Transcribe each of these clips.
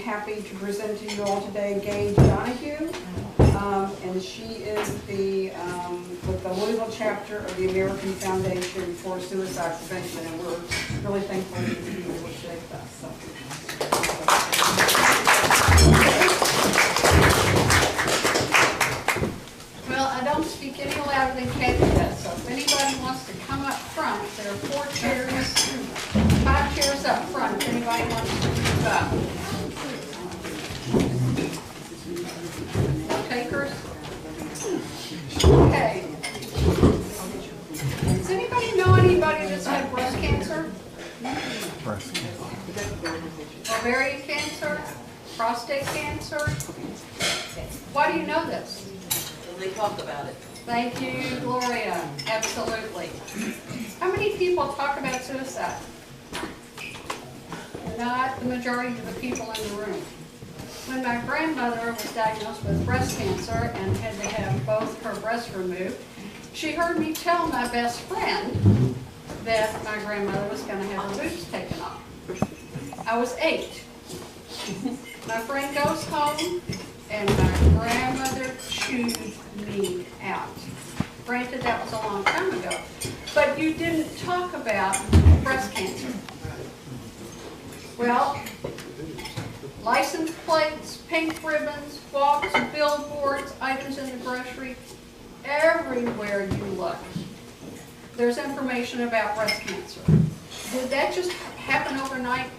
happy to present to you all today Gage Donohue, and she is with the Louisville chapter of the American Foundation for Suicide Prevention, and we're really thankful to be able to share with us. So. Well, I don't speak any louder than Kathy does, so if anybody wants to come up front, there are 5 chairs up front if anybody wants to move up. No takers? Okay. Does anybody know anybody that's had breast cancer? Breast cancer. Ovarian cancer? Prostate cancer? Why do you know this? They talk about it. Thank you, Gloria. Absolutely. How many people talk about suicide? Not the majority of the people in the room. When my grandmother was diagnosed with breast cancer and had to have both her breasts removed, she heard me tell my best friend that my grandmother was going to have her boobs taken off. I was 8. My friend goes home and my grandmother chewed me out. Granted, that was a long time ago, but you didn't talk about breast cancer. Well, license plates, pink ribbons, walks, billboards, items in the grocery, everywhere you look, there's information about breast cancer. Did that just happen overnight?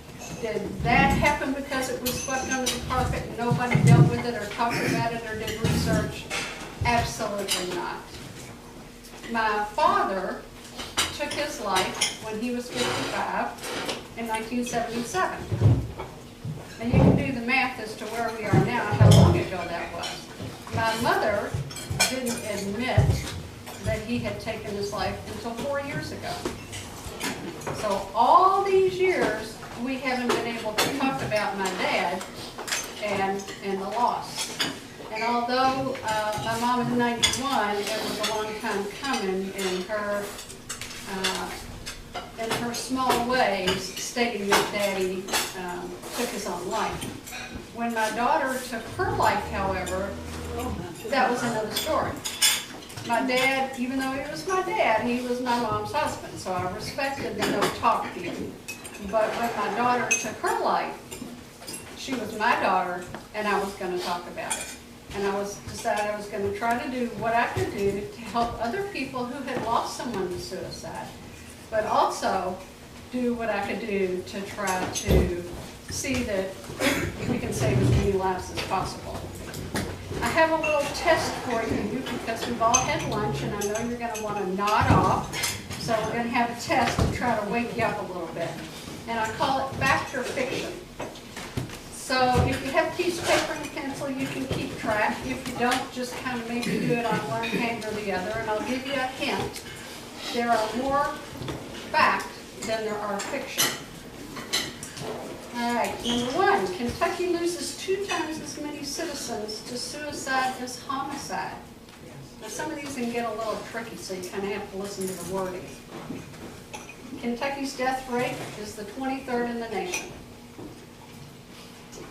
Did that happen because it was swept under the carpet and nobody dealt with it or talked about it or did research? Absolutely not. My father took his life when he was 55 in 1977. And you can do the math as to where we are now, how long ago that was. My mother didn't admit that he had taken his life until 4 years ago. So all these years, we haven't been able to talk about my dad and the loss. And although my mom is 91, it was a long time coming in her small ways, stating that Daddy took his own life. When my daughter took her life, however, that was another story. My dad, even though he was my dad, he was my mom's husband, so I respected the no-talk deal. But when my daughter took her life, she was my daughter, and I was going to talk about it. And I decided I was going to try to do what I could do to help other people who had lost someone to suicide, but also do what I could do to try to see that we can save as many lives as possible. I have a little test for you because we've all had lunch, and I know you're going to want to nod off, so we're going to have a test to try to wake you up a little bit. And I call it fact or fiction. So if you have a piece of paper and a pencil, you can keep track. If you don't, just kind of maybe do it on one hand or the other. And I'll give you a hint. There are more fact than there are fiction. All right, number 1, Kentucky loses 2 times as many citizens to suicide as homicide. Now some of these can get a little tricky, so you kind of have to listen to the wording. Kentucky's death rate is the 23rd in the nation.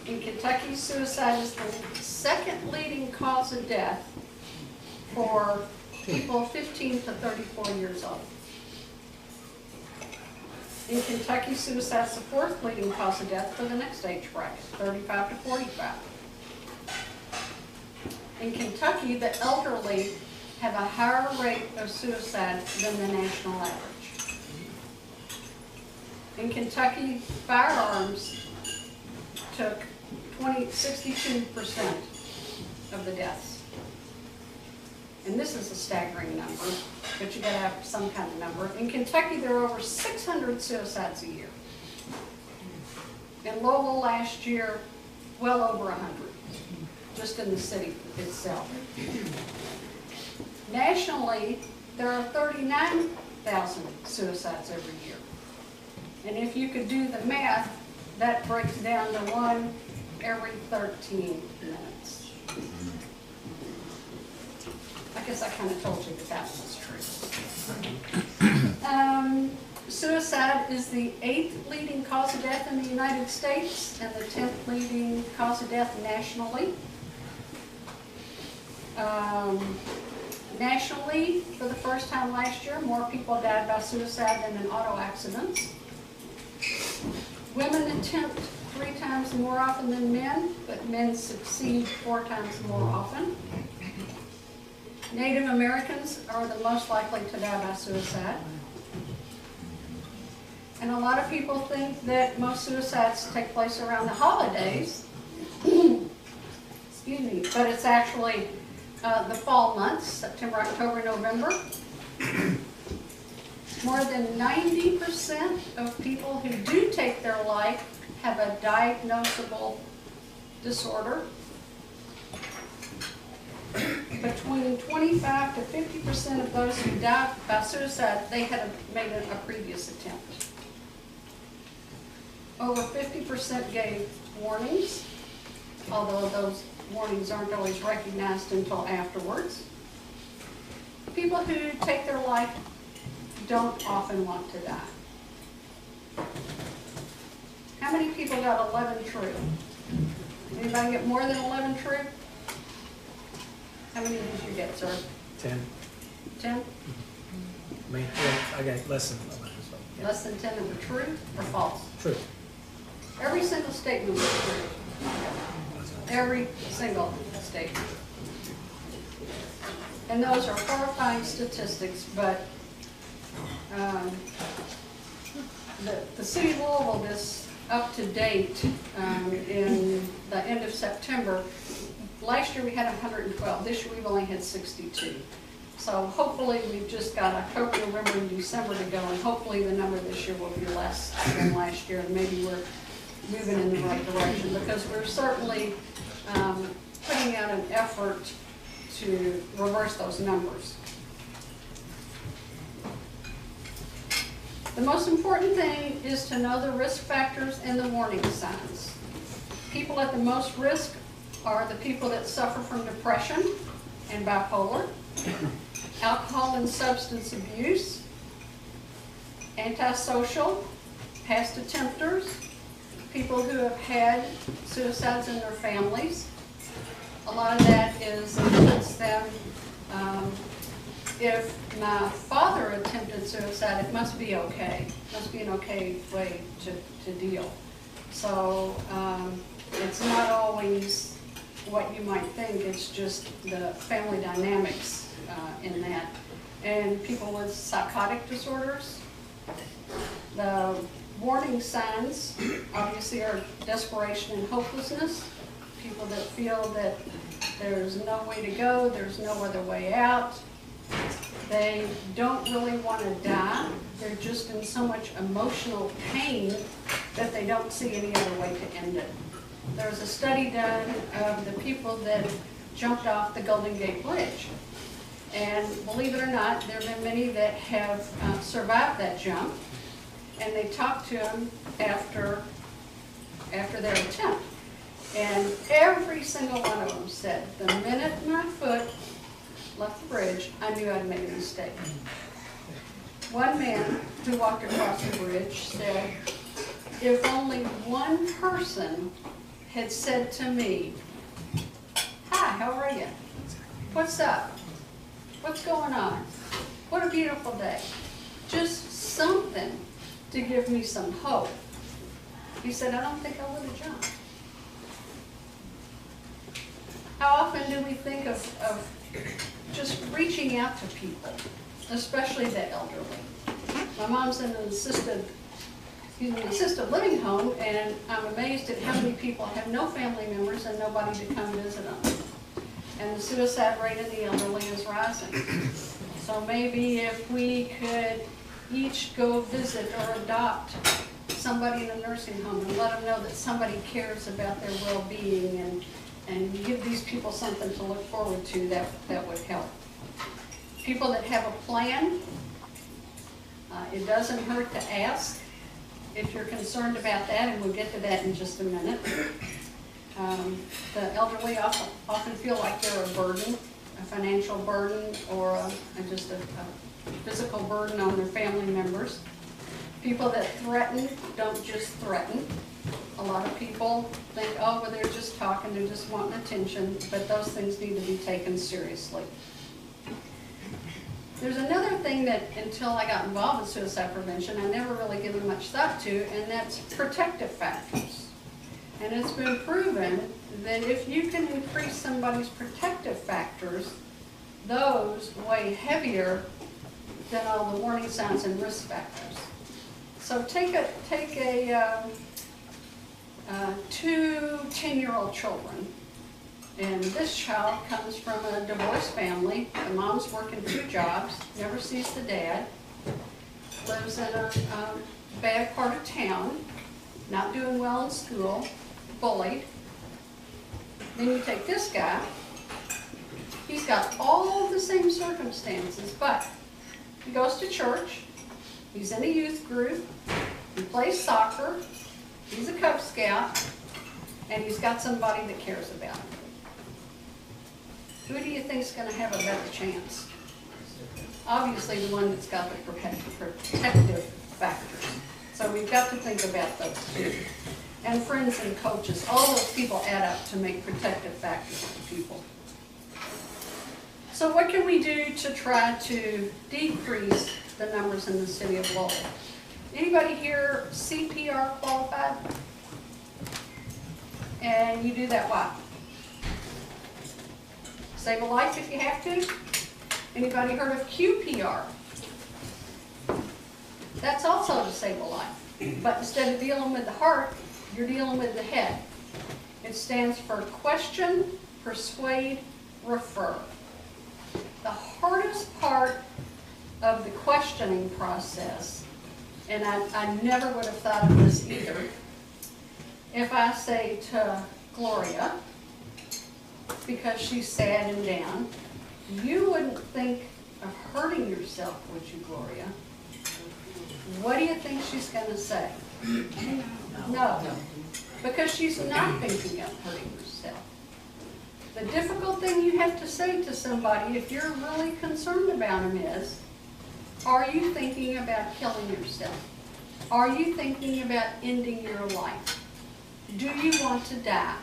In Kentucky, suicide is the 2nd leading cause of death for people 15 to 34 years old. In Kentucky, suicide is the 4th leading cause of death for the next age bracket, 35 to 45. In Kentucky, the elderly have a higher rate of suicide than the national average. In Kentucky, firearms took 62% of the deaths. And this is a staggering number, but you got to have some kind of number. In Kentucky, there are over 600 suicides a year. In Louisville last year, well over 100, just in the city itself. Nationally, there are 39,000 suicides every year. And if you could do the math, that breaks down to 1 every 13 minutes. I guess I kind of told you that was true. Suicide is the 8th leading cause of death in the United States and the 10th leading cause of death nationally. Nationally, for the first time last year, more people died by suicide than in auto accidents. Women attempt 3 times more often than men, but men succeed 4 times more often. Native Americans are the most likely to die by suicide. And a lot of people think that most suicides take place around the holidays. Excuse me, but it's actually the fall months, September, October, November. More than 90% of people who do take their life have a diagnosable disorder. Between 25 to 50% of those who die by suicide, they had made a previous attempt. Over 50% gave warnings, although those warnings aren't always recognized until afterwards. People who take their life don't often want to die. How many people got 11 true? Anybody get more than 11 true? How many did you get, sir? 10. 10? Me? Well, I got less than 11. So, yeah. Less than 10 that were true or false? True. Every single statement was true. Every single statement. And those are horrifying statistics, but the city of Louisville is up to date in the end of September. Last year we had 112. This year we've only had 62. So hopefully we've just got October, November, and December to go, and hopefully the number this year will be less than last year, and maybe we're moving in the right direction, because we're certainly putting out an effort to reverse those numbers. The most important thing is to know the risk factors and the warning signs. People at the most risk are the people that suffer from depression and bipolar, alcohol and substance abuse, antisocial, past attempters, people who have had suicides in their families. A lot of that influenced them. If my father attempted suicide, it must be okay. It must be an okay way to deal. So it's not always what you might think. It's just the family dynamics in that. And people with psychotic disorders. The warning signs obviously are desperation and hopelessness. People that feel that there's no way to go, there's no other way out. They don't really want to die. They're just in so much emotional pain that they don't see any other way to end it. There was a study done of the people that jumped off the Golden Gate Bridge. And believe it or not, there have been many that have survived that jump. And they talked to them after their attempt. And every single one of them said, the minute my foot left the bridge, I knew I'd made a mistake. One man who walked across the bridge said, if only one person had said to me, hi, how are you? What's up? What's going on? What a beautiful day. Just something to give me some hope. He said, I don't think I would have jumped. How often do we think of just reaching out to people, especially the elderly? My mom's in an assisted living home, and I'm amazed at how many people have no family members and nobody to come visit them. And the suicide rate in the elderly is rising. So maybe if we could each go visit or adopt somebody in a nursing home and let them know that somebody cares about their well-being, and give these people something to look forward to, that would help. People that have a plan, it doesn't hurt to ask if you're concerned about that, and we'll get to that in just a minute. The elderly often feel like they're a burden, a financial burden, or just a physical burden on their family members. People that threaten don't just threaten. A lot of people think, oh, well, they're just talking, they're just wanting attention, but those things need to be taken seriously. There's another thing that, until I got involved in suicide prevention, I never really given much thought to, and that's protective factors. And it's been proven that if you can increase somebody's protective factors, those weigh heavier than all the warning signs and risk factors. So take two 10-year-old children, and this child comes from a divorced family. The mom's working 2 jobs, never sees the dad, lives in a bad part of town, not doing well in school, bullied. Then you take this guy, he's got all the same circumstances, but he goes to church, he's in a youth group, he plays soccer, he's a Cub Scout, and he's got somebody that cares about him. Who do you think is going to have a better chance? Obviously the one that's got the protective factors. So we've got to think about those too. And friends and coaches, all those people add up to make protective factors for people. So what can we do to try to decrease the numbers in the city of Louisville? Anybody here CPR qualified? And you do that why? Save a life if you have to? Anybody heard of QPR? That's also to save a life. But instead of dealing with the heart, you're dealing with the head. It stands for question, persuade, refer. The hardest part of the questioning process, and I never would have thought of this either, if I say to Gloria, because she's sad and down, you wouldn't think of hurting yourself, would you, Gloria? What do you think she's going to say? No, because she's not thinking of hurting herself. The difficult thing you have to say to somebody, if you're really concerned about them, is, are you thinking about killing yourself? Are you thinking about ending your life? Do you want to die?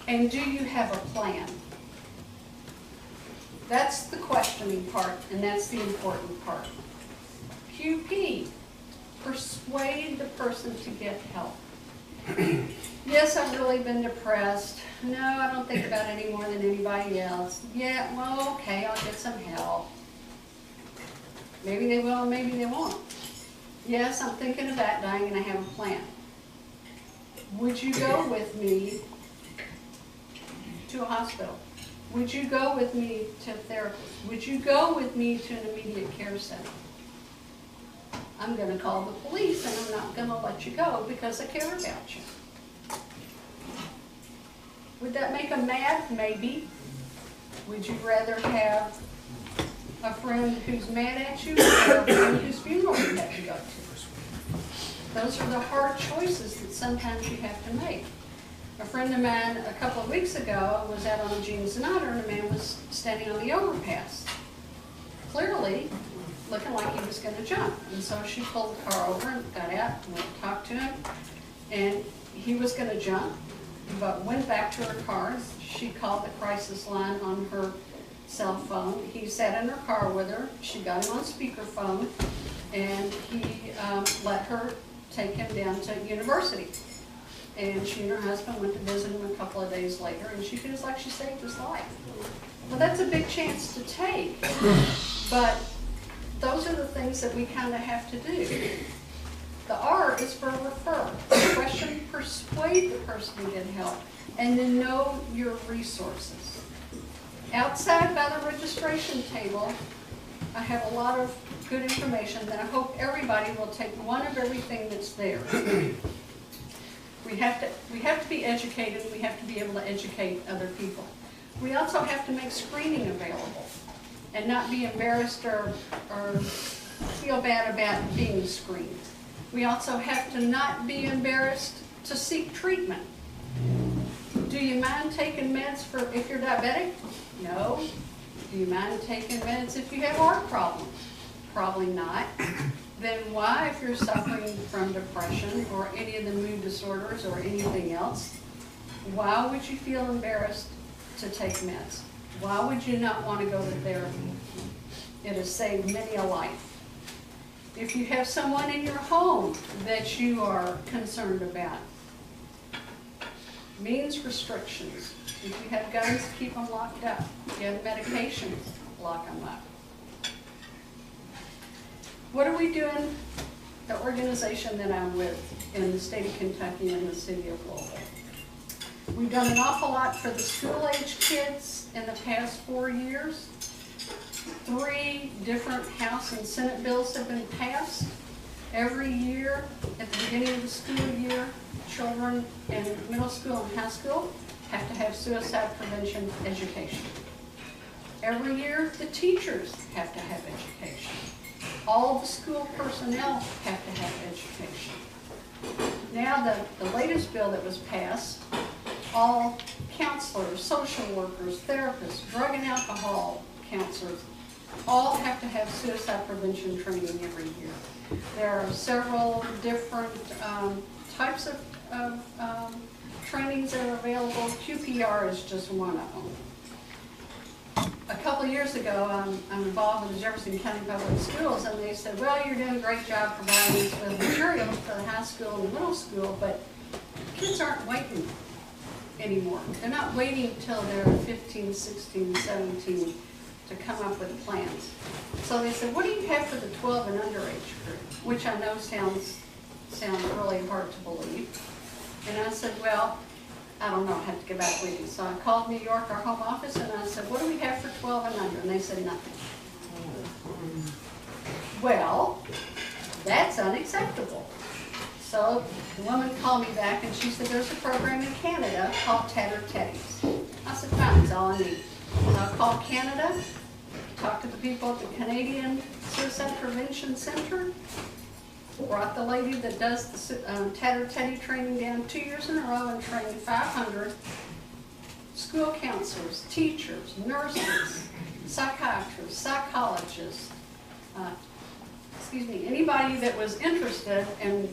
And do you have a plan? That's the questioning part, and that's the important part. QP, persuade the person to get help. Yes, I've really been depressed. No, I don't think about it any more than anybody else. Yeah, well, okay, I'll get some help. Maybe they will, maybe they won't. Yes, I'm thinking about dying and I have a plan. Would you go with me to a hospital? Would you go with me to a therapist? Would you go with me to an immediate care center? I'm going to call the police and I'm not going to let you go because I care about you. Would that make them mad? Maybe. Would you rather have a friend who's mad at you or a friend whose funeral you have to go to? Those are the hard choices that sometimes you have to make. A friend of mine a couple of weeks ago was out on the Gene Sonata and a man was standing on the overpass, clearly looking like he was going to jump. And so she pulled the car over and got out and went and talked to him. And he was going to jump, but went back to her car. She called the crisis line on her cell phone. He sat in her car with her. She got him on speakerphone, and he let her take him down to university. And she and her husband went to visit him a couple of days later, and she feels like she saved his life. Well, that's a big chance to take, but those are the things that we kind of have to do. The R is for refer. Question, persuade the person to get help, and then know your resources. Outside by the registration table, I have a lot of good information that I hope everybody will take one of everything that's there. We have to be educated. We have to be able to educate other people. We also have to make screening available and not be embarrassed or feel bad about being screened. We also have to not be embarrassed to seek treatment. Do you mind taking meds for if you're diabetic? No. Do you mind taking meds if you have heart problems? Probably not. then why, if you're suffering from depression or any of the mood disorders or anything else, why would you feel embarrassed to take meds? Why would you not want to go to therapy? It has saved many a life. If you have someone in your home that you are concerned about, means restrictions. If you have guns, keep them locked up. If you have medications, lock them up. What are we doing, the organization that I'm with in the state of Kentucky and the city of Louisville? We've done an awful lot for the school-age kids in the past 4 years. 3 different House and Senate bills have been passed. Every year, at the beginning of the school year, children in middle school and high school have to have suicide prevention education. Every year, the teachers have to have education. All the school personnel have to have education. Now, the latest bill that was passed, all counselors, social workers, therapists, drug and alcohol counselors, all have to have suicide prevention training every year. There are several different types of trainings that are available. QPR is just one of them. A couple of years ago, I'm involved with the Jefferson County Public Schools, and they said, well, you're doing a great job providing us with materials for the high school and the middle school, but kids aren't waiting anymore. They're not waiting until they're 15, 16, 17 to come up with plans. So they said, what do you have for the 12 and underage group? Which I know sounds really hard to believe. And I said, well, I don't know, I have to get back with you. So I called New York, our home office, and I said, what do we have for 12 and under? And they said, nothing. Well, that's unacceptable. So the woman called me back and she said, there's a program in Canada called Tattered Teddies. I said, fine, that's all I need. So I called Canada, talked to the people at the Canadian Suicide Prevention Center, brought the lady that does the Tattered Teddy training down 2 years in a row and trained 500 school counselors, teachers, nurses, psychiatrists, psychologists, anybody that was interested in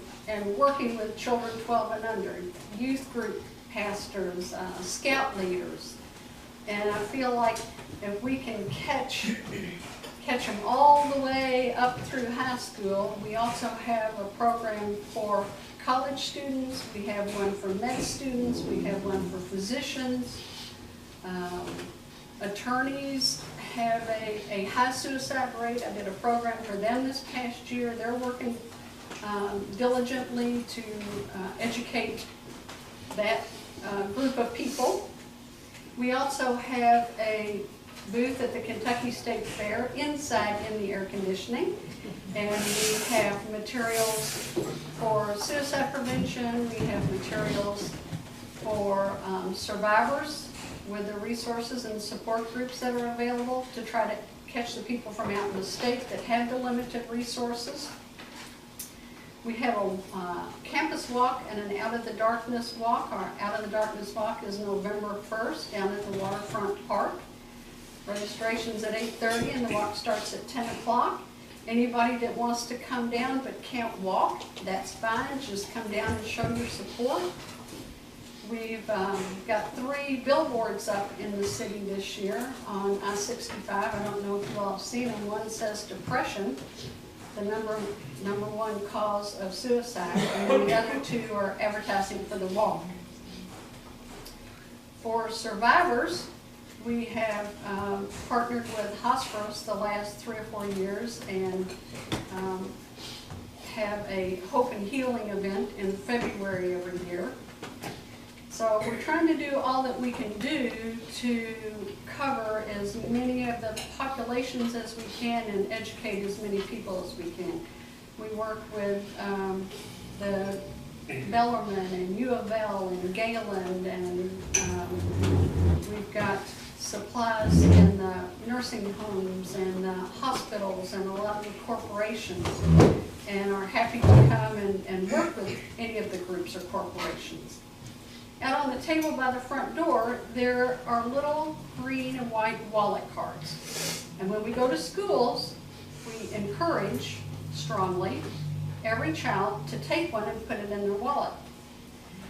working with children 12 and under, youth group pastors, scout leaders. And I feel like if we can catch them all the way up through high school, we also have a program for college students, we have one for med students, we have one for physicians. Attorneys have a high suicide rate. I did a program for them this past year. They're working diligently to educate that group of people. We also have a booth at the Kentucky State Fair inside in the air conditioning, and we have materials for suicide prevention. We have materials for survivors with the resources and support groups that are available to try to catch the people from out in the state that have the limited resources. We have a campus walk and an Out of the Darkness walk. Our Out of the Darkness walk is November 1st down at the Waterfront Park. Registration's at 8:30 and the walk starts at 10 o'clock. Anybody that wants to come down but can't walk, that's fine. Just come down and show your support. We've got 3 billboards up in the city this year on I-65. I don't know if you all have seen them. One says depression, the number one cause of suicide, and then the other 2 are advertising for the walk. For survivors, we have partnered with Hospice the last 3 or 4 years and have a Hope and Healing event in February every year. So we're trying to do all that we can do to cover as many of the populations as we can and educate as many people as we can. We work with the Bellarmine and U of L and Galen, and we've got supplies in the nursing homes and the hospitals and a lot of the corporations, and are happy to come and work with any of the groups or corporations. Out on the table by the front door, there are little green and white wallet cards. And when we go to schools, we encourage strongly every child to take one and put it in their wallet.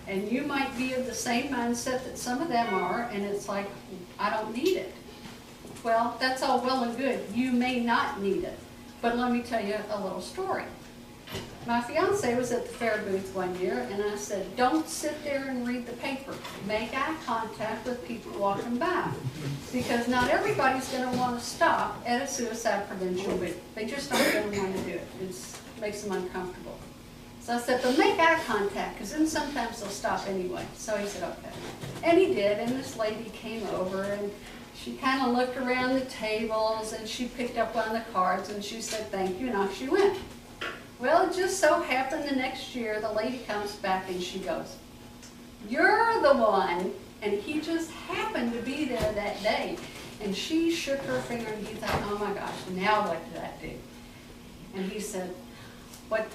And you might be of the same mindset that some of them are, and it's like, I don't need it. Well, that's all well and good. You may not need it. But let me tell you a little story. My fiance was at the fair booth one year, and I said, don't sit there and read the paper. Make eye contact with people walking by. Because not everybody's going to want to stop at a suicide prevention booth. They just aren't going to want to do it. It makes them uncomfortable. So I said, but make eye contact, because then sometimes they'll stop anyway. So he said, okay. And he did, and this lady came over, and she kind of looked around the tables, and she picked up one of the cards, and she said, thank you, and off she went. Well, it just so happened the next year, the lady comes back, and she goes, you're the one, and he just happened to be there that day. And she shook her finger, and he thought, oh my gosh, now what did I do? And he said, what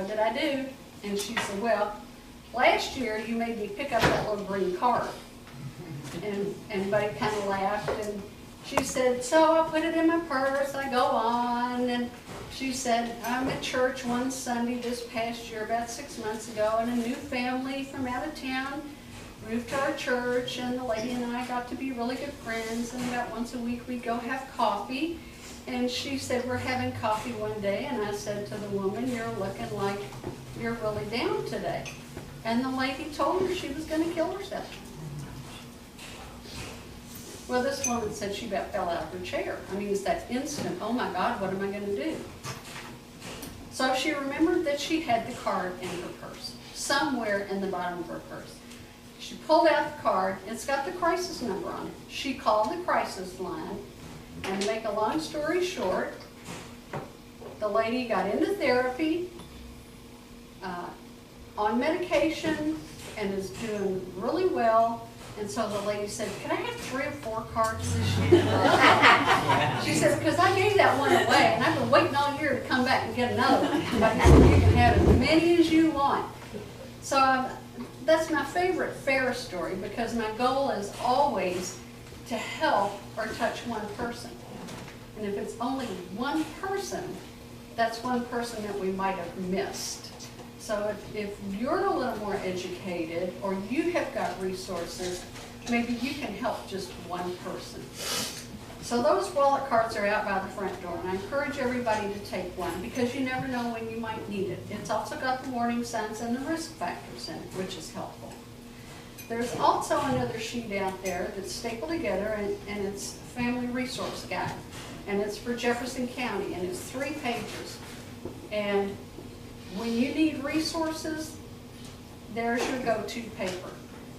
did I do? And she said, well, last year you made me pick up that little green card. And Buddy kind of laughed, and she said, so I put it in my purse, I go on, and she said, I'm at church one Sunday this past year, about 6 months ago, and a new family from out of town moved to our church, and the lady and I got to be really good friends, and about once a week we'd go have coffee. And she said, we're having coffee one day, and I said to the woman, you're looking like you're really down today. And the lady told her she was going to kill herself. Well, this woman said she about fell out of her chair. I mean, it's that instant, oh my God, what am I going to do? So she remembered that she had the card in her purse, somewhere in the bottom of her purse. She pulled out the card, it's got the crisis number on it. She called the crisis line. And to make a long story short, the lady got into therapy, on medication, and is doing really well. And so the lady said, can I have 3 or 4 cards this year? She said, because I gave that one away, and I've been waiting all year to come back and get another one. But he said, you can have as many as you want. So that's my favorite fair story, because my goal is always to help or touch one person. And if it's only one person, that's one person that we might have missed. So if you're a little more educated, or you have got resources, maybe you can help just one person. So those wallet cards are out by the front door, and I encourage everybody to take one, because you never know when you might need it. It's also got the warning signs and the risk factors in it, which is helpful. There's also another sheet out there that's stapled together, and it's Family Resource Guide. And it's for Jefferson County, and it's 3 pages. And when you need resources, there's your go-to paper.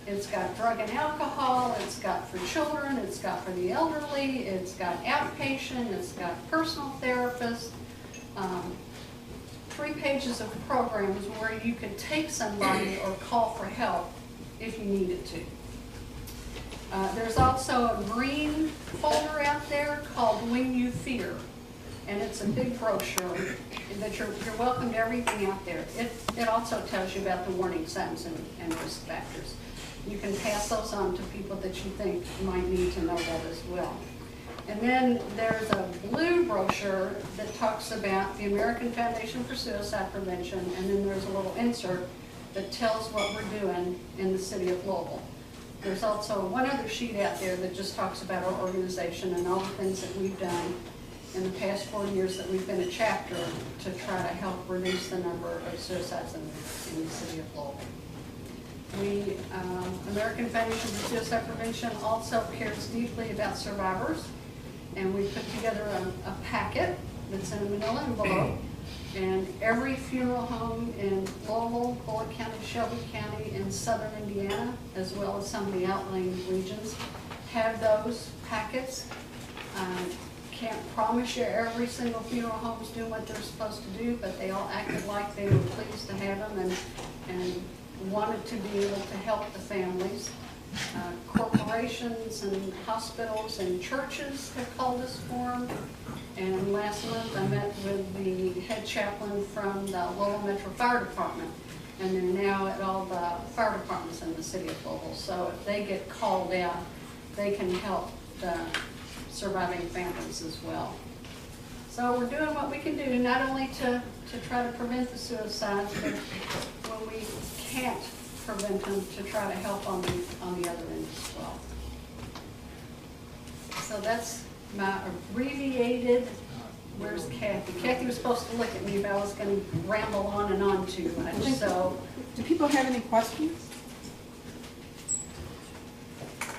It's got drug and alcohol, it's got for children, it's got for the elderly, it's got outpatient, it's got personal therapists. 3 pages of programs where you could take somebody or call for help if you needed to. There's also a green folder out there called When You Fear, and it's a big brochure that you're welcome to everything out there. It also tells you about the warning signs and risk factors. You can pass those on to people that you think might need to know that as well. And then there's a blue brochure that talks about the American Foundation for Suicide Prevention, and then there's a little insert that tells what we're doing in the city of Louisville. There's also one other sheet out there that just talks about our organization and all the things that we've done in the past 4 years that we've been a chapter to try to help reduce the number of suicides in the city of Louisville. We, American Foundation for Suicide Prevention, also cares deeply about survivors, and we put together a packet that's in a manila envelope. And every funeral home in Louisville, Bullitt County, Shelby County, and southern Indiana, as well as some of the outlying regions, have those packets. Can't promise you every single funeral home's doing what they're supposed to do, but they all acted like they were pleased to have them and wanted to be able to help the families. Corporations and hospitals and churches have called us for them. And last month I met with the head chaplain from the Louisville Metro Fire Department, and they're now at all the fire departments in the city of Louisville. So if they get called out, they can help the surviving families as well. So we're doing what we can do, not only to try to prevent the suicides, but when we can't prevent them, to try to help on the other end as well. So that's my abbreviated, where's Kathy? Kathy was supposed to look at me, but I was going to ramble on and on too much, so. Do people have any questions?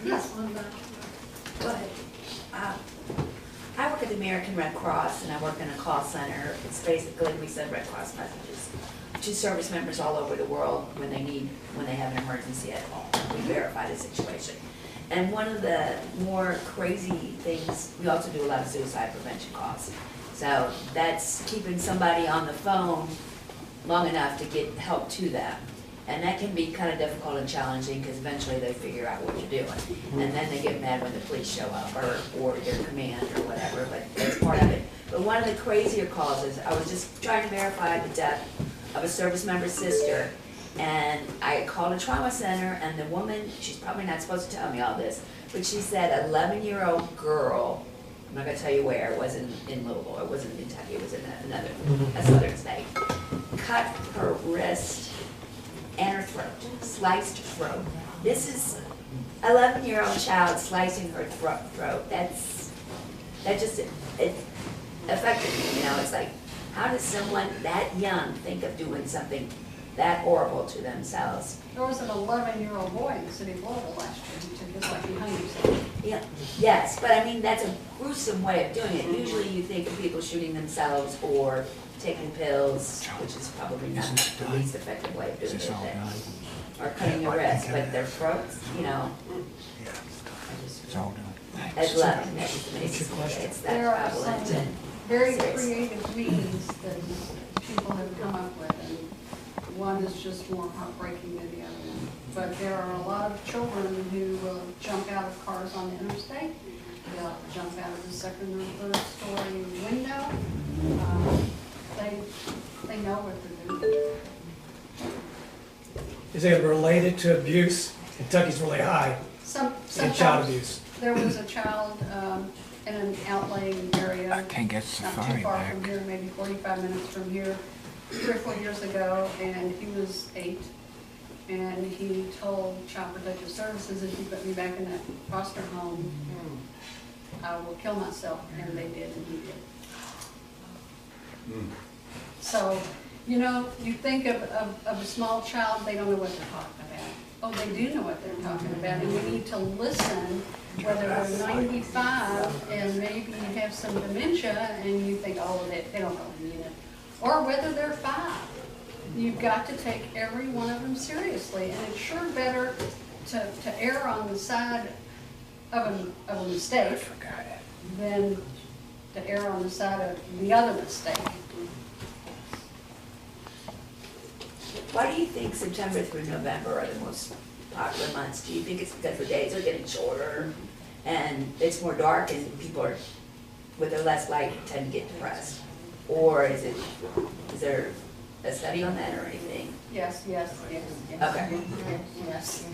Yes. Go ahead. I work at the American Red Cross and I work in a call center. It's basically, we send Red Cross messages to service members all over the world when they have an emergency at home. We verify the situation. And one of the more crazy things, we also do a lot of suicide prevention calls. So that's keeping somebody on the phone long enough to get help to them. And that can be kind of difficult and challenging because eventually they figure out what you're doing. And then they get mad when the police show up or their command or whatever, but that's part of it. But one of the crazier calls is I was just trying to verify the death of a service member's sister. And I called a trauma center and the woman, she's probably not supposed to tell me all this, but she said 11-year-old girl, I'm not gonna tell you where, it wasn't in Louisville, it wasn't in Kentucky, it was in a southern state, cut her wrist and her throat, sliced throat. This is 11-year-old child slicing her throat. That just, it affected me, you know, it's like, how does someone that young think of doing something that horrible to themselves? There was an 11-year-old boy in the city of Louisville last year who took his life. He hung himself. Yeah, yes, but I mean, that's a gruesome way of doing it. Usually you think of people shooting themselves or taking pills, which is probably not the least effective way of doing it, or cutting your wrist, but their throats, you know. It's all done. As luck, that just amazes me. It's that There are prevalent some and very serious. creative means that people have come up with, and one is just more heartbreaking than the other one. But there are a lot of children who will jump out of cars on the interstate. They'll jump out of the second or third story window. They know what they're doing. Is it related to abuse? Kentucky's really high in child Sometimes abuse. there was a child in an outlying area. I can't get Not too Safari far back. from here, maybe 45 minutes from here, 3 or 4 years ago, and he was 8. And he told Child Protective Services, if you put me back in that foster home, I will kill myself. And they did, and he did. So, you know, you think of a small child, they don't know what they're talking about. Oh, they do know what they're talking about, and we need to listen, whether they're 95 and maybe have some dementia, and you think, oh, they don't really mean it. Or whether they're 5. You've got to take every one of them seriously, and it's sure better to err on the side of a mistake than to err on the side of the other mistake. Why do you think September through November are the most popular months? Do you think it's because the days are getting shorter and it's more dark and people are, with their less light, tend to get depressed? Or is there a study on that or anything? Yes. Okay. Yes.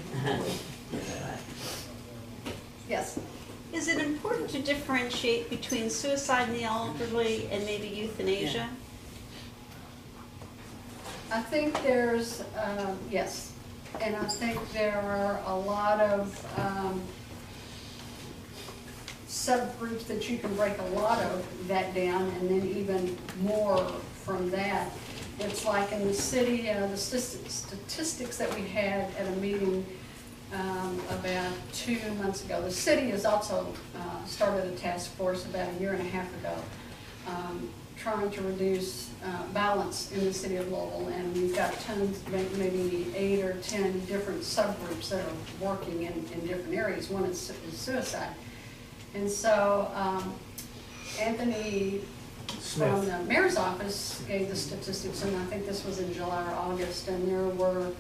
Yes. Is it important to differentiate between suicide in the elderly and maybe euthanasia? I think there's, yes, and I think there are a lot of subgroups that you can break a lot of that down, and then even more from that. It's like in the city, the statistics that we had at a meeting about 2 months ago. The city has also started a task force about 1.5 years ago, trying to reduce violence in the city of Louisville, and we've got tons, maybe 8 or 10 different subgroups that are working in different areas. One is suicide. And so Anthony from the mayor's office gave the statistics, and I think this was in July or August, and there were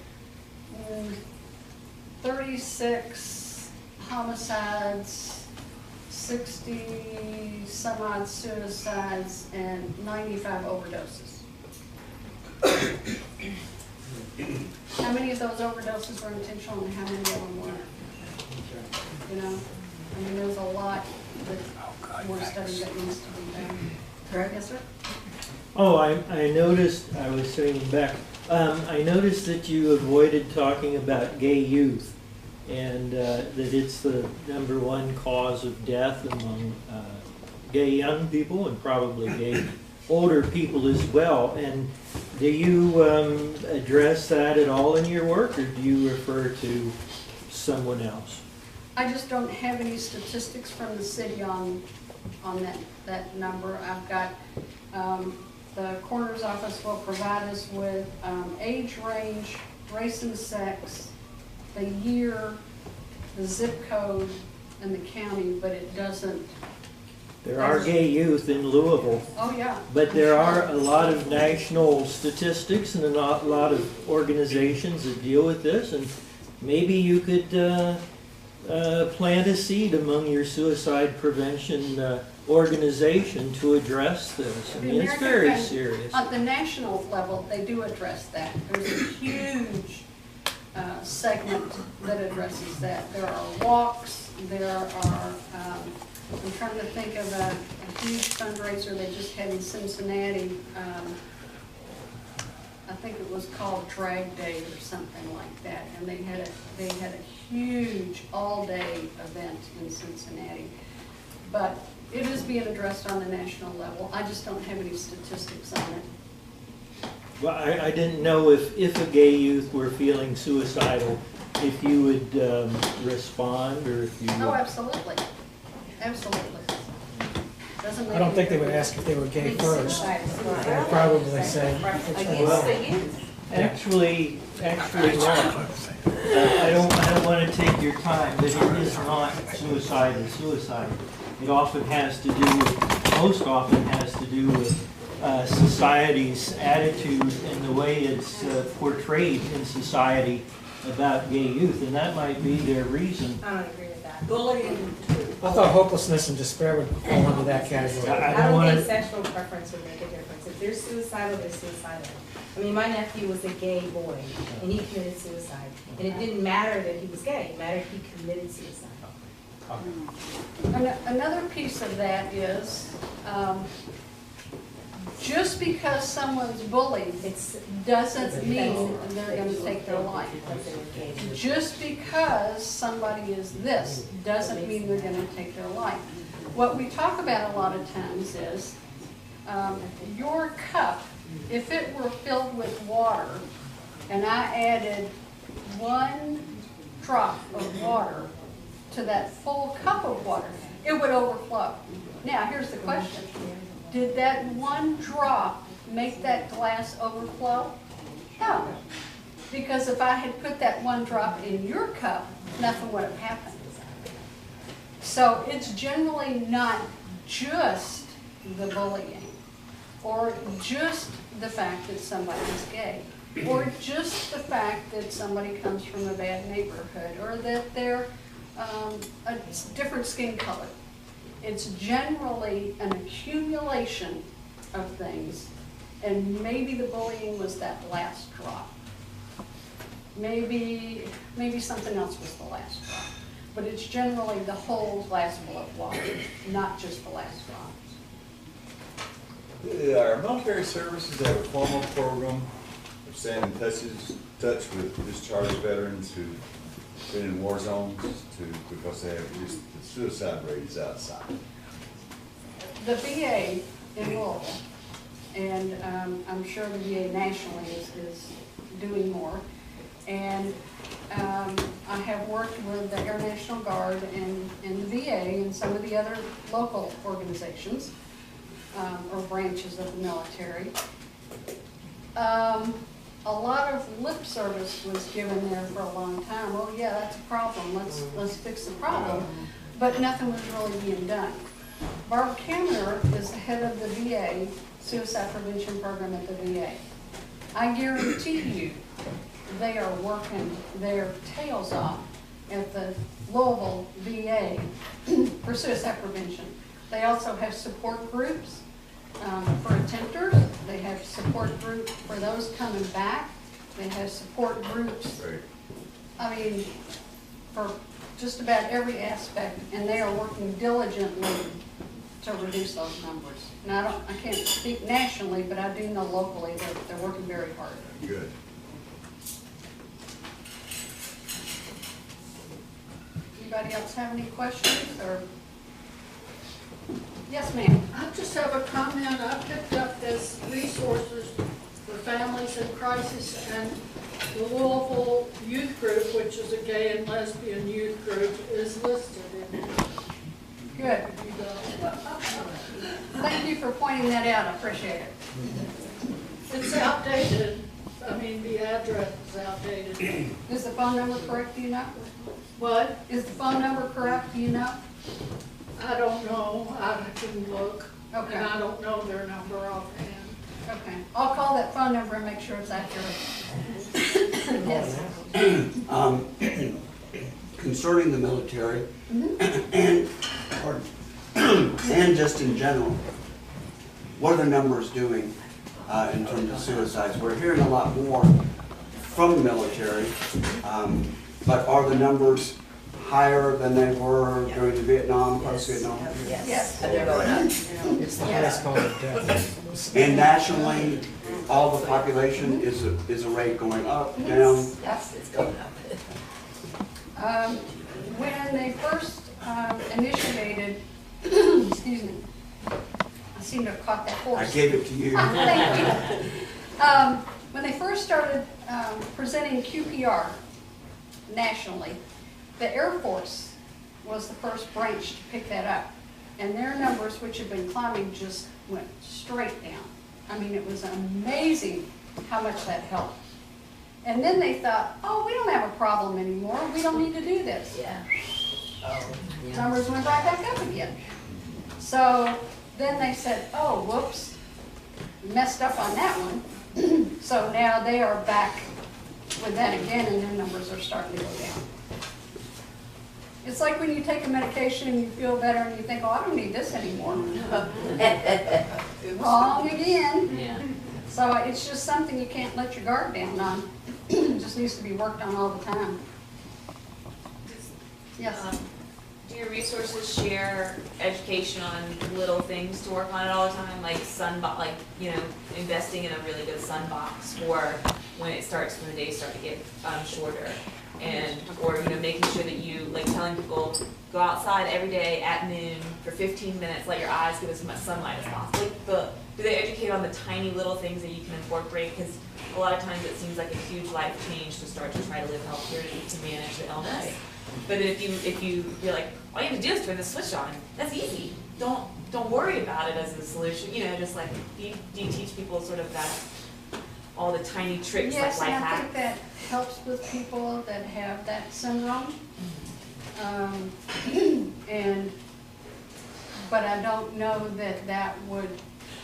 36 homicides, 60 some odd suicides, and 95 overdoses. How many of those overdoses were intentional and how many of them weren't? You know, I mean, there's a lot more study that needs to be done. Yes, sir. Oh, I noticed, I was saying back, I noticed that you avoided talking about gay youth and that it's the #1 cause of death among gay young people and probably gay older people as well. And do you address that at all in your work, or do you refer to someone else? I just don't have any statistics from the city on that number. I've got, the coroner's office will provide us with age range, race and sex, the year, the zip code, and the county, but it doesn't. There are gay youth in Louisville. Oh, yeah. But there are a lot of national statistics and a lot of organizations that deal with this, and maybe you could plant a seed among your suicide prevention organization to address this. I mean, it's very serious. At the national level, they do address that. There's a huge segment that addresses that. There are walks, there are, I'm trying to think of a huge fundraiser they just had in Cincinnati. I think it was called Drag Day or something like that, and they had a huge all-day event in Cincinnati. But it is being addressed on the national level. I just don't have any statistics on it. Well, I didn't know if a gay youth were feeling suicidal, if you would respond, or if you would... Oh, absolutely. Absolutely. Doesn't make I don't think they any would difference. ask if they were gay first. They'd probably say, Against the youth. Actually not. I don't want to take your time, but it is not suicide and suicide. It often has to do with, most often has to do with society's attitude and the way it's portrayed in society about gay youth, and that might be their reason. I don't agree with that. Bullying. I thought hopelessness and despair would fall under that category. I don't think sexual preference would make a difference. If they're suicidal, they're suicidal. I mean, my nephew was a gay boy, and he committed suicide. And it didn't matter that he was gay, it mattered he committed suicide. Another piece of that is, just because someone's bullied, doesn't mean they're going to take their life. Just because somebody is this, doesn't mean they're going to take their life. What we talk about a lot of times is, your cup, if it were filled with water, and I added 1 drop of water to that full cup of water, it would overflow. Now, here's the question. Did that 1 drop make that glass overflow? No. Because if I had put that 1 drop in your cup, nothing would have happened. So it's generally not just the bullying, or just the fact that somebody is gay, or just the fact that somebody comes from a bad neighborhood, or that they're a different skin color. It's generally an accumulation of things, and maybe the bullying was that last drop. Maybe something else was the last drop. But it's generally the whole glass full of water, not just the last drop. Our military services have a formal program of staying in touch with discharged veterans who've been in war zones because they have just the suicide rate is outside. The VA in Louisville, and I'm sure the VA nationally is doing more, and I have worked with the Air National Guard and the VA and some of the other local organizations or branches of the military. A lot of lip service was given there for a long time. Oh yeah, that's a problem. Let's fix the problem. But nothing was really being done. Barb Kamner is the head of the VA suicide prevention program at the VA. I guarantee you they are working their tails off at the Louisville VA for suicide prevention. They also have support groups for attempters. They have support groups for those coming back. They have support groups, I mean, for just about every aspect, and they are working diligently to reduce those numbers. And I can't speak nationally, but I do know locally that they're working very hard. Good. Anybody else have any questions, or? Yes, ma'am. I just have a comment. I picked up this resources for families in crisis, and the Louisville Youth Group, which is a gay and lesbian youth group, is listed in it. Good. Thank you for pointing that out. I appreciate it. It's outdated. I mean, the address is outdated. Is the phone number correct, do you know? What? Is the phone number correct, do you know? I don't know. I can look. Okay. And I don't know their number offhand. Okay. I'll call that phone number and make sure it's accurate. Yes. Concerning the military and and just in general, what are the numbers doing in terms of suicides? We're hearing a lot more from the military, but are the numbers higher than they were during the Vietnam, post-Vietnam? Yes, and they're going up. It's the highest cause of death. And nationally, all the population is a rate going up, down? Yes, it's going up. When they first initiated, excuse me, I seem to have caught that horse. I gave it to you. Thank you. When they first started presenting QPR nationally, the Air Force was the first branch to pick that up. And their numbers, which had been climbing, just went straight down. I mean, it was amazing how much that helped. And then they thought, oh, we don't have a problem anymore. We don't need to do this. Yeah. Numbers went right back up again. So then they said, oh, whoops, messed up on that one. So now they are back with that again, and their numbers are starting to go down. It's like when you take a medication and you feel better and you think, oh, I don't need this anymore. Wrong again. Yeah. So it's just something you can't let your guard down on. It just needs to be worked on all the time. Yes. Do your resources share education on little things to work on it all the time, like investing in a really good sun box for when the days start to get shorter, and or making sure that you telling people go outside every day at noon for 15 minutes, let your eyes get as much sunlight as possible. Do they educate on the tiny little things that you can incorporate? Because a lot of times it seems like a huge life change to start to try to live healthier to manage the illness. Right. But if you're like, all you have to do is turn the switch on, that's easy. Don't worry about it as a solution. Just like, do you teach people sort of that, all the tiny tricks, yes, like life and I hacks? think that helps with people that have that syndrome. But I don't know that would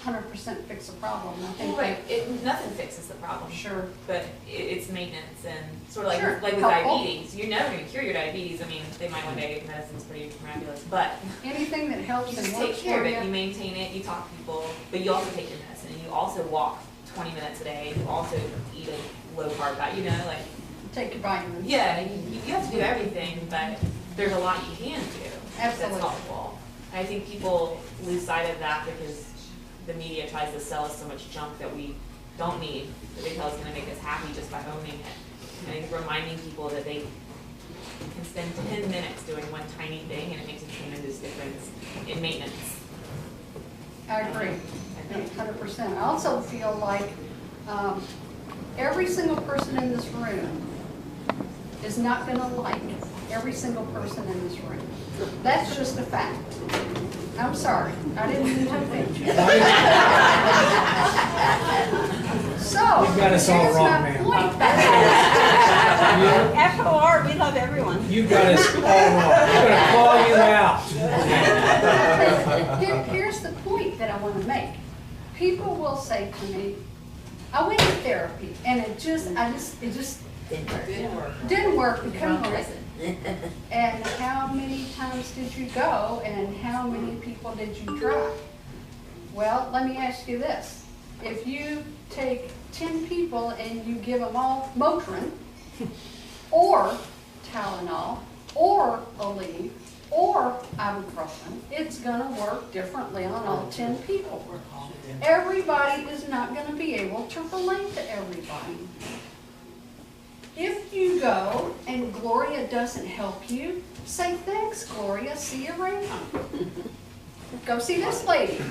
100% fix the problem. I think Nothing fixes the problem. Sure. But it's maintenance, and sort of like, sure. like with Helpful. diabetes. You're never going to cure your diabetes. I mean, they might one day get medicine's pretty miraculous, but Anything that helps you and just take works care for of it. You you. maintain it. You talk to people, but you also take your medicine, and you also walk 20 minutes a day. You also eat a low carb diet. Take your vitamins. Yeah, you have to do everything, but there's a lot you can do. Absolutely. That's helpful. I think people lose sight of that because the media tries to sell us so much junk that we don't need, that they tell us is going to make us happy just by owning it. And I think reminding people that they can spend 10 minutes doing one tiny thing, and it makes a tremendous difference in maintenance. I agree, 100%. I also feel like every single person in this room is not going to like every single person in this room. That's just a fact. I'm sorry, I didn't mean to offend you. So, You've got us all here's wrong, my ma'am. point. FOR, we love everyone. You've got us all wrong. I'm gonna call you out. Here's the point that I want to make. People will say to me, I went to therapy and it just didn't work. We couldn't work. And how many times did you go, and how many people did you try? Well, let me ask you this. If you take 10 people and you give them all Motrin, or Tylenol, or Aleve, Or ibuprofen, it's gonna work differently on all 10 people. Everybody is not gonna be able to relate to everybody. If you go and Gloria doesn't help you, say, thanks, Gloria, see you around. Go see this lady.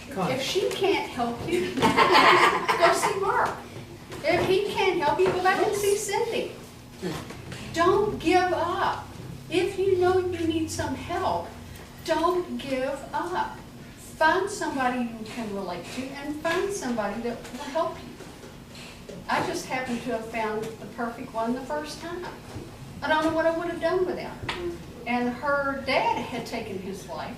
If she can't help you, go see Mark. If he can't help you, go back and see Cindy. Don't give up. If you know you need some help, don't give up. Find somebody you can relate to and find somebody that will help you. I just happened to have found the perfect one the first time. I don't know what I would have done without her. And her dad had taken his life,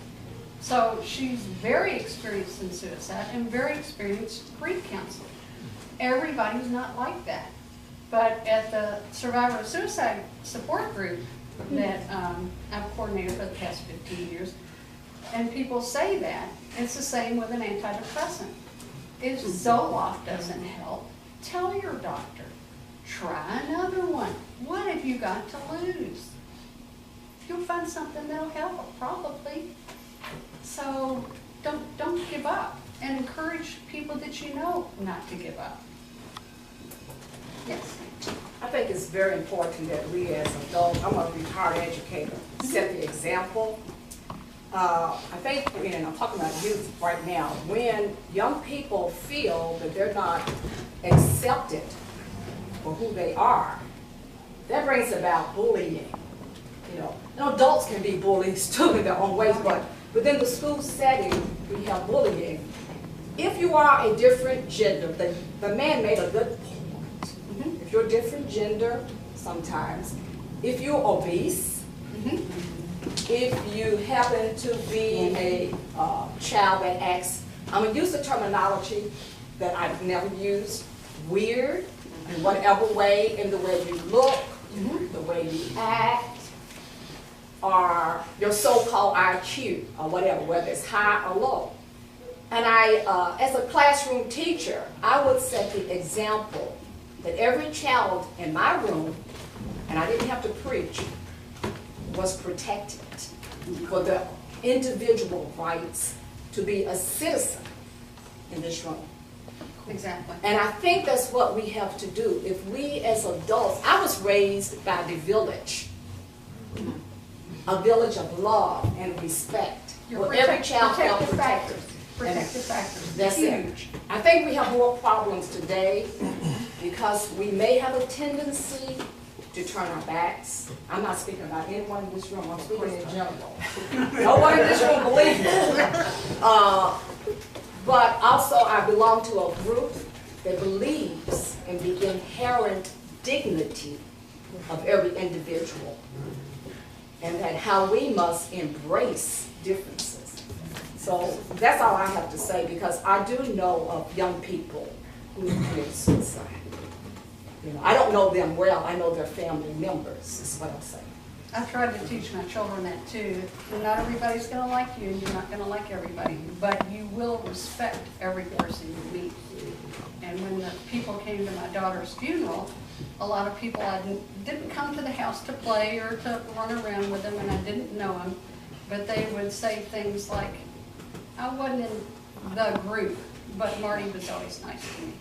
so she's very experienced in suicide and very experienced grief counseling. Everybody's not like that. But at the Survivor of Suicide support group that I've coordinated for the past 15 years, and people say that, it's the same with an antidepressant. If Zoloft doesn't help, tell your doctor, try another one. What have you got to lose? You'll find something that'll help, probably. So don't give up, and encourage people that you know not to give up. Yes. I think it's very important that we as adults, I'm a retired educator, set the example. I think, and I'm talking about youth right now, when young people feel that they're not accepted for who they are, that brings about bullying. You know, adults can be bullies too in their own ways, but within the school setting, we have bullying. If you are a different gender, the man made a good point. If you're a different gender, sometimes, if you're obese, if you happen to be a child that acts, I'm going to use the terminology that I've never used, weird, in whatever way, in the way you look, the way you act, or your so-called IQ, or whatever, whether it's high or low. And I, as a classroom teacher, I would set the example that every child in my room, and I didn't have to preach, was protected for the individual rights to be a citizen in this room. Exactly. And I think that's what we have to do. If we as adults, I was raised by the village, a village of love and respect, where every child felt protected. Protective factors. That's huge. I think we have more problems today because we may have a tendency to turn our backs. I'm not speaking about anyone in this room, I'm speaking in general. No one in this room believes me. But also I belong to a group that believes in the inherent dignity of every individual and that how we must embrace differences. So that's all I have to say, because I do know of young people who commit suicide. You know, I don't know them well, I know their family members, is what I'm saying. I try to teach my children that too. Not everybody's going to like you, and you're not going to like everybody, but you will respect every person you meet. And when the people came to my daughter's funeral, a lot of people I didn't come to the house to play or to run around with them, and I didn't know them, but they would say things like, I wasn't in the group, but Marty was always nice to me.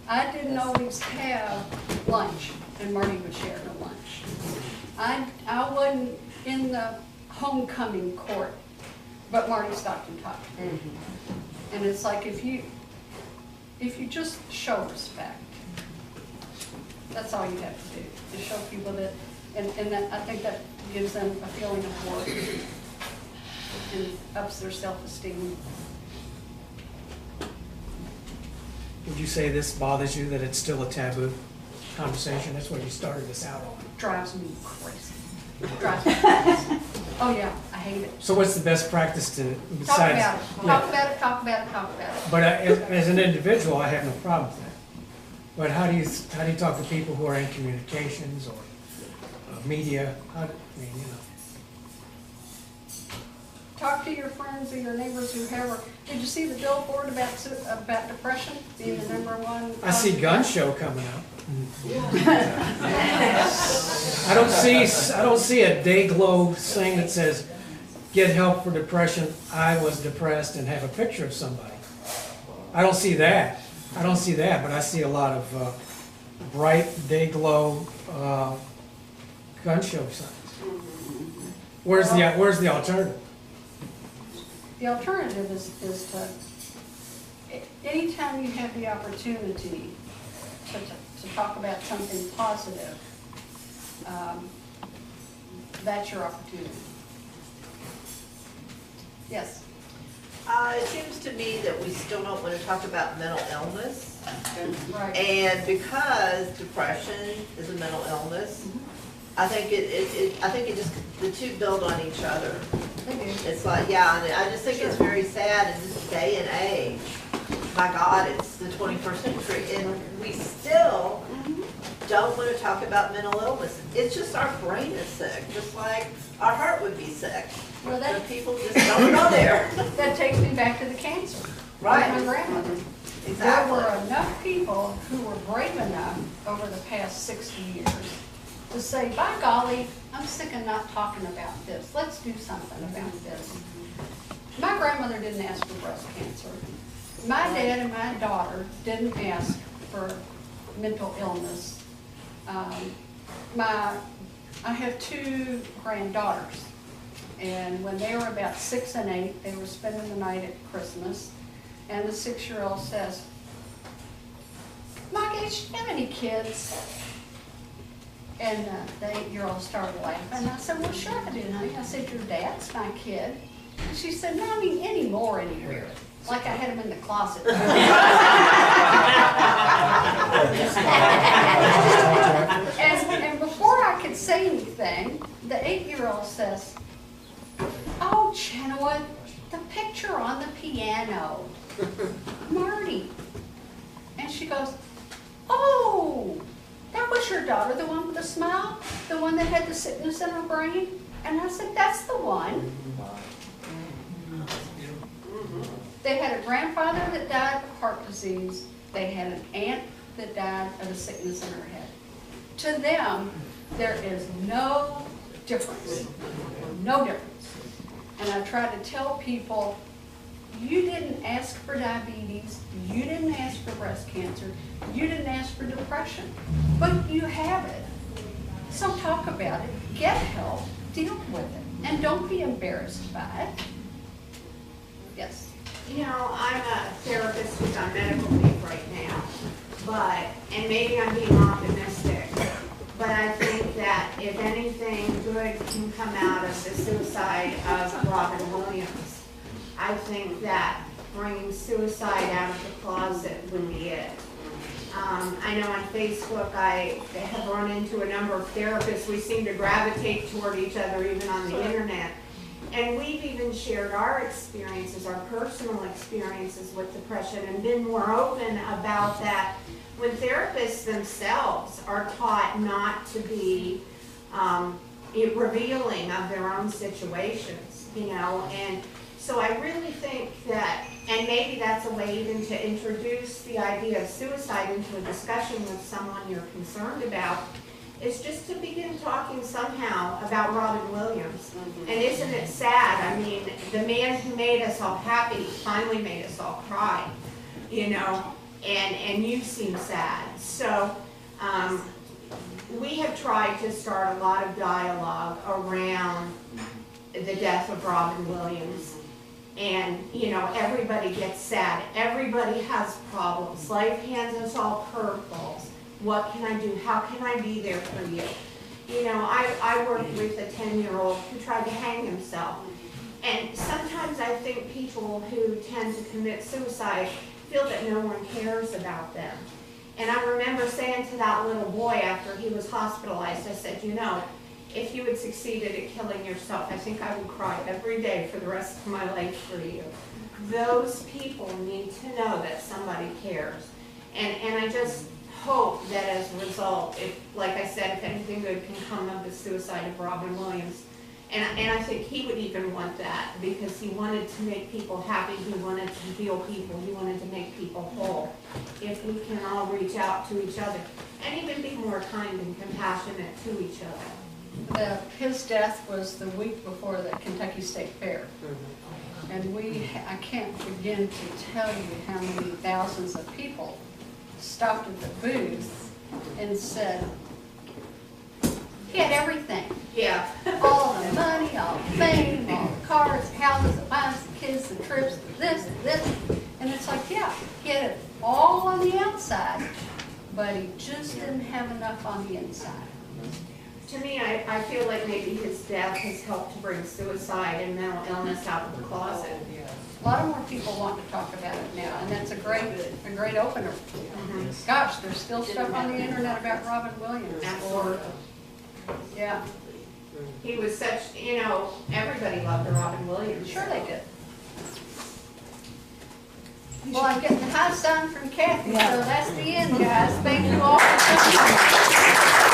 I didn't always have lunch, and Marty would share her lunch. I wasn't in the homecoming court, but Marty stopped and talked to me. And it's like if you just show respect, that's all you have to do, to show people that, and that, I think that gives them a feeling of worth and ups their self-esteem. Would you say this bothers you, that it's still a taboo conversation? That's what you started this out on. Drives me crazy. Drives me crazy. Oh yeah, I hate it. So what's the best practice to, Talk besides? about it, talk about it, talk about it, talk about it. But as an individual, I have no problem with that. But how do you talk to people who are in communications or media? I mean, you know. Talk to your friends or your neighbors, whoever. Did you see the billboard about depression being the #1? I see gun show coming up. I don't see a day glow thing that says, get help for depression, I was depressed, and have a picture of somebody. I don't see that. But I see a lot of bright day glow gun show signs. Where's the alternative? The alternative is to, anytime you have the opportunity to talk about something positive, that's your opportunity. Yes? It seems to me that we still don't want to talk about mental illness. Right. And because depression is a mental illness, I think it just, the two build on each other. It's like, yeah, and I just think it's very sad in this day and age. My God, it's the 21st century, and we still don't want to talk about mental illness. It's just our brain is sick, just like our heart would be sick. Well, that, people just don't go there. That takes me back to the cancer. Right. My grandmother. Exactly. There were enough people who were brave enough over the past 60 years to say, by golly, I'm sick of not talking about this. Let's do something about this. My grandmother didn't ask for breast cancer. My dad and my daughter didn't ask for mental illness. I have two granddaughters, and when they were about 6 and 8, they were spending the night at Christmas, and the 6-year-old says, "Ma, Gage, do you have any kids?" And the 8-year-old started laughing. I said, "Well, sure I do, honey." I said, "Your dad's my kid." And she said, "No, I mean anymore, anywhere." Like I had him in the closet. and before I could say anything, the 8-year-old says, "Oh, Chenoweth, the picture on the piano, Marty." And she goes, "Oh, that was your daughter, the one with the smile? The one that had the sickness in her brain?" And I said, "That's the one." They had a grandfather that died of heart disease. They had an aunt that died of a sickness in her head. To them, there is no difference. No difference. And I try to tell people, you didn't ask for diabetes, you didn't ask for breast cancer, you didn't ask for depression, but you have it. So talk about it, get help, deal with it, and don't be embarrassed by it. Yes? You know, I'm a therapist who's on medical leave right now, and maybe I'm being optimistic, but I think that if anything good can come out of the suicide of Robin Williams, I think that bringing suicide out of the closet would be it. I know on Facebook I have run into a number of therapists. We seem to gravitate toward each other even on the internet. And we've even shared our experiences, our personal experiences with depression, and been more open about that when therapists themselves are taught not to be revealing of their own situations, you know. And so I really think that, and maybe that's a way even to introduce the idea of suicide into a discussion with someone you're concerned about, is just to begin talking somehow about Robin Williams. And isn't it sad? I mean, the man who made us all happy finally made us all cry, you know, and you seem sad. So we have tried to start a lot of dialogue around the death of Robin Williams. And, you know, everybody gets sad. Everybody has problems. Life hands us all curveballs. What can I do? How can I be there for you? You know, I worked with a 10-year-old who tried to hang himself. And sometimes I think people who tend to commit suicide feel that no one cares about them. And I remember saying to that little boy after he was hospitalized, I said, you know, if you had succeeded at killing yourself, I think I would cry every day for the rest of my life for you. Those people need to know that somebody cares. And I just hope that as a result, if, like I said, if anything good can come of the suicide of Robin Williams, And I think he would even want that, because he wanted to make people happy, he wanted to heal people, he wanted to make people whole. If we can all reach out to each other, and even be more kind and compassionate to each other. His death was the week before the Kentucky State Fair. And I can't begin to tell you how many thousands of people stopped at the booth and said, he had everything. Yeah. All the money, all the fame, all the cars, the houses, the wives, the kids, the trips, this. And it's like, yeah, he had it all on the outside, but he just didn't have enough on the inside. To me, I feel like maybe his death has helped to bring suicide and mental illness out of the closet. A lot more people want to talk about it now, and that's a great opener. Gosh, there's still stuff on the internet about Robin Williams. Absolutely. Yeah. He was such, everybody loved Robin Williams. Sure they did. Well, I'm getting the high sign from Kathy, so that's the end, guys. Thank you all for coming.